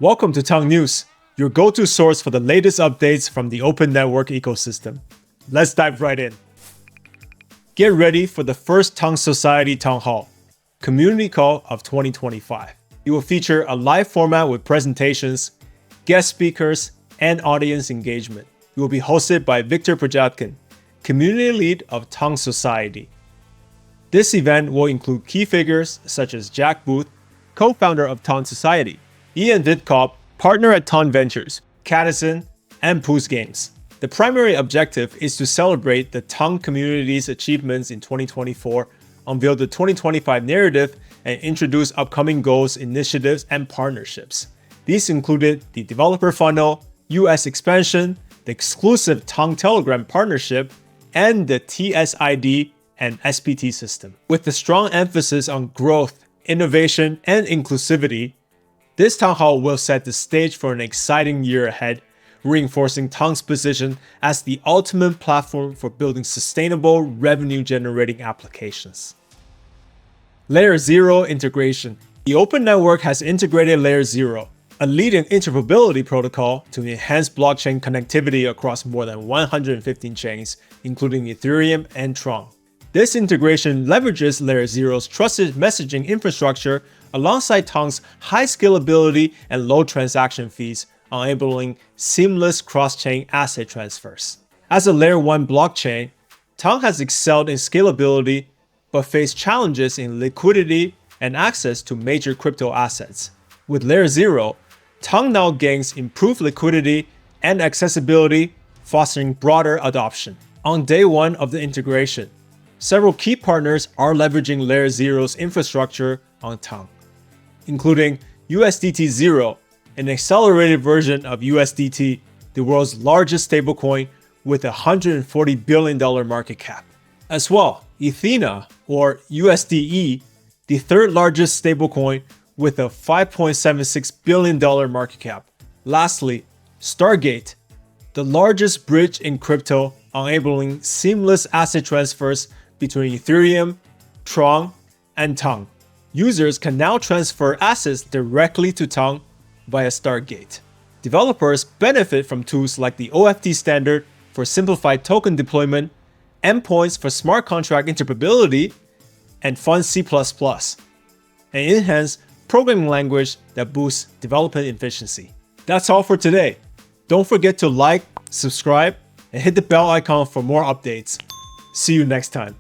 Welcome to Tong News, your go-to source for the latest updates from the open network ecosystem. Let's dive right in. Get ready for the first Tong Society Town Hall, Community Call of 2025. It will feature a live format with presentations, guest speakers, and audience engagement. It will be hosted by Victor Projatkin, Community Lead of Tong Society. This event will include key figures such as Jack Booth, co-founder of Tong Society, Ian Vidkop, partner at Tong Ventures, Cadison, and Poos Games. The primary objective is to celebrate the Tong community's achievements in 2024, unveil the 2025 narrative, and introduce upcoming goals, initiatives, and partnerships. These included the developer funnel, US expansion, the exclusive Tong Telegram partnership, and the TSID and SPT system. With a strong emphasis on growth, innovation, and inclusivity, this town hall will set the stage for an exciting year ahead, reinforcing Tong's position as the ultimate platform for building sustainable revenue-generating applications. LayerZero Integration. The open network has integrated LayerZero, a leading interoperability protocol to enhance blockchain connectivity across more than 115 chains, including Ethereum and Tron. This integration leverages LayerZero's trusted messaging infrastructure alongside Tong's high scalability and low transaction fees, enabling seamless cross-chain asset transfers. As a Layer 1 blockchain, Tong has excelled in scalability but faced challenges in liquidity and access to major crypto assets. With LayerZero, Tong now gains improved liquidity and accessibility, fostering broader adoption. On day one of the integration, several key partners are leveraging LayerZero's infrastructure on Tong, including USDT Zero, an accelerated version of USDT, the world's largest stablecoin with a $140 billion market cap. As well, Ethena, or USDE, the third largest stablecoin with a $5.76 billion market cap. Lastly, Stargate, the largest bridge in crypto, enabling seamless asset transfers between Ethereum, Tron, and Tong. Users can now transfer assets directly to Tong via Stargate. Developers benefit from tools like the OFT standard for simplified token deployment, endpoints for smart contract interoperability, and Fun C++, an enhanced programming language that boosts development efficiency. That's all for today. Don't forget to like, subscribe, and hit the bell icon for more updates. See you next time.